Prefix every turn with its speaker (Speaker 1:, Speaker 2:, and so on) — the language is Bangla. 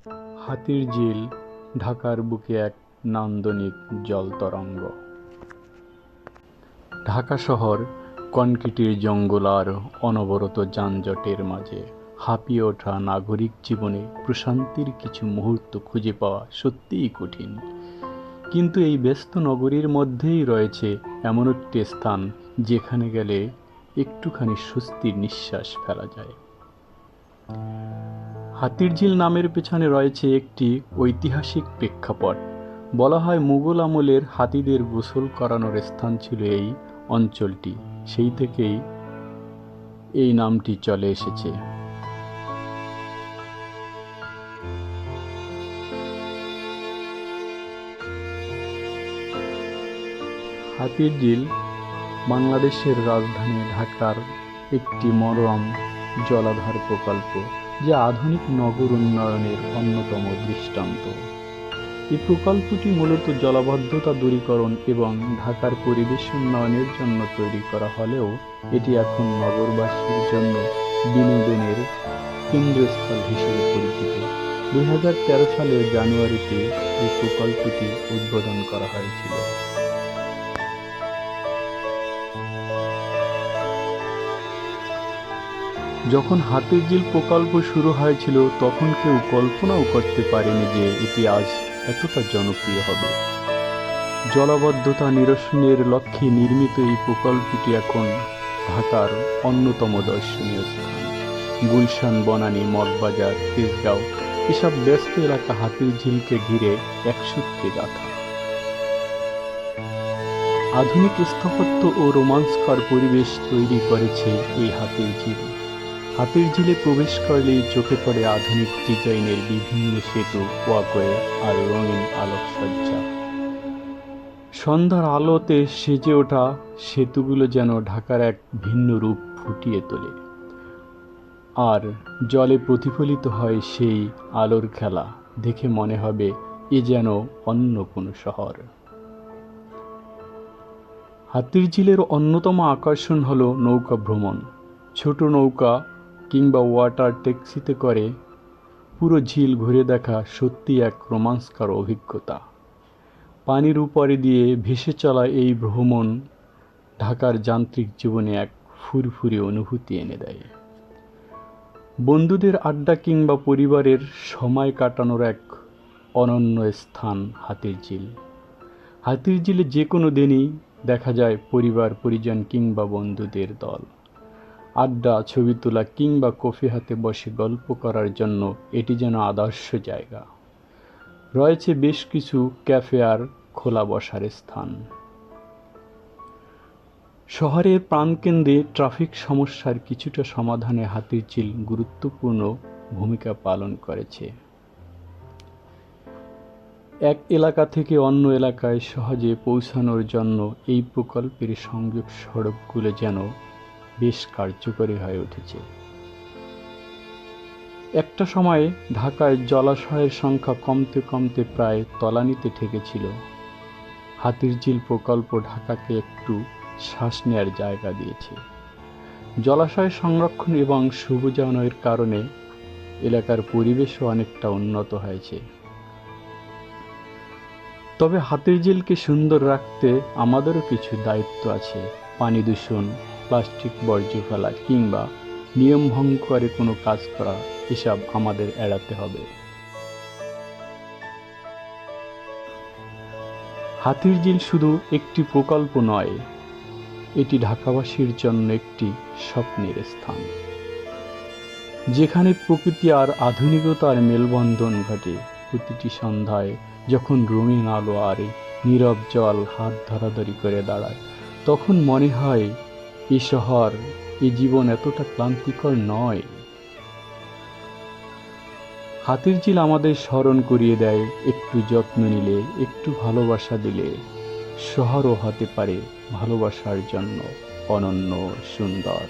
Speaker 1: হাতিরঝিল ঢাকার বুকে এক নান্দনিক জলতরঙ্গ। ঢাকা শহর কনক্রিটের জঙ্গল আর অনবরত যানজটের মাঝে হাঁপিয়ে ওঠা নাগরিক জীবনে প্রশান্তির কিছু মুহূর্ত খুঁজে পাওয়া সত্যিই কঠিন। কিন্তু এই ব্যস্ত নগরীর মধ্যেই রয়েছে এমন একটি স্থান যেখানে গেলে একটুখানি স্বস্তির নিঃশ্বাস ফেলা যায়। হাতিরঝিল নামের পেছনে রয়েছে একটি ঐতিহাসিক প্রেক্ষাপট। বলা হয় মুঘল আমলের হাতিদের গোসল করানোর স্থান ছিল এই অঞ্চলটি, সেই থেকেই এই নামটি চলে এসেছে। হাতিরঝিল বাংলাদেশের রাজধানী ঢাকার একটি মনোরম জলাধার প্রকল্প, যা আধুনিক নগর উন্নয়নের অন্যতম দৃষ্টান্ত। এই প্রকল্পটি মূলত জলাবদ্ধতা দূরীকরণ এবং ঢাকার পরিবেশ উন্নয়নের জন্য তৈরি করা হলেও এটি এখন নগরবাসীর জন্য বিনোদনের কেন্দ্রস্থল হিসেবে পরিচিত। 2013 সালের জানুয়ারিতে এই প্রকল্পটি উদ্বোধন করা হয়েছিল। যখন হাতিরঝিল প্রকল্প শুরু হয়েছিল তখন কেউ কল্পনাও করতে পারেনি যে এটি আজ এতটা জনপ্রিয় হবে। জলাবদ্ধতা নিরসনের লক্ষ্যে নির্মিত এই প্রকল্পটি এখন ঢাকার অন্যতম দর্শনীয় স্থান। গুলশান, বনানী, মগবাজার, তেজগাঁও এসব ব্যস্ত এলাকা হাতিরঝিলকে ঘিরে একসূত্রে গাঁথা। আধুনিক স্থাপত্য ও রোমাঞ্চকর পরিবেশ তৈরি করেছে এই হাতিরঝিল। হাতিরঝিলে প্রবেশ করলেই চোখে পড়ে আধুনিক ডিজাইনের বিভিন্ন সেতু, ওয়াকওয়ে আর রঙিন আলোকসজ্জা। সন্ধ্যার আলোতে সেজে ওঠা সেতুগুলো যেন ঢাকার এক ভিন্ন রূপ ফুটিয়ে তোলে, আর জলে প্রতিফলিত হয় সেই আলোর খেলা। দেখে মনে হবে এ যেন অন্য কোনো শহর। হাতিরঝিলের অন্যতম আকর্ষণ হলো নৌকা ভ্রমণ। ছোট নৌকা কিংবা ওয়াটার ট্যাক্সিতে করে পুরো ঝিল ঘুরে দেখা সত্যি এক রোমাঞ্চকর অভিজ্ঞতা। পানির উপরে দিয়ে ভেসে চলা এই ভ্রমণ ঢাকার যান্ত্রিক জীবনে এক ফুরফুরে অনুভূতি এনে দেয়। বন্ধুদের আড্ডা কিংবা পরিবারের সময় কাটানোর এক অনন্য স্থান হাতিরঝিল। হাতিরঝিলে যে কোনো দিনই দেখা যায় পরিবার, পরিজন কিংবা বন্ধুদের দল। আড্ডা, ছবি তোলা কিংবা কফি হাতে বসে গল্প করার জন্য এটি যেন আদর্শ জায়গা। রয়েছে বেশ কিছু ক্যাফে আর খোলা বসার স্থান। শহরের প্রাণকেন্দ্রে ট্রাফিক সমস্যার কিছুটা সমাধানে হাতিরঝিল গুরুত্বপূর্ণ ভূমিকা পালন করেছে। এক এলাকা থেকে অন্য এলাকায় সহজে পৌঁছানোর জন্য এই প্রকল্পের সংযোগ সড়কগুলো যেন বেশ কার্যকরী হয়ে উঠেছে। একটা সময়ে ঢাকায় জলাশয়ের সংখ্যা কমতে কমতে প্রায় তলানিতে ঠেকেছিল। হাতিরঝিল প্রকল্প ঢাকাকে একটু শ্বাস নেওয়ার জায়গা দিয়েছে। জলাশয় সংরক্ষণ এবং সবুজায়নের কারণে এলাকার পরিবেশও অনেকটা উন্নত হয়েছে। তবে হাতিরঝিলকে সুন্দর রাখতে আমাদেরও কিছু দায়িত্ব আছে। পানি দূষণ, প্লাস্টিক বর্জ্য ফেলা কিংবা নিয়ম ভঙ্গ করে কোনো কাজ করা, এসব আমাদের এড়াতে হবে। হাতিরঝিল শুধু একটি প্রকল্প নয়, এটি ঢাকাবাসীর জন্য একটি স্বপ্নের স্থান, যেখানে প্রকৃতি আর আধুনিকতার মেলবন্ধন ঘটে। প্রতিটি সন্ধ্যায় যখন রঙিন আলো আর নীরব জল হাত ধরাধরি করে দাঁড়ায়, তখন মনে হয় এই শহর, এই জীবন এতটা ক্লান্তিকর নয়। হাতিরঝিল আমাদের স্মরণ করিয়ে দেয়, একটু যত্ন নিলে, একটু ভালোবাসা দিলে শহরও হতে পারে ভালোবাসার জন্য অনন্য সুন্দর।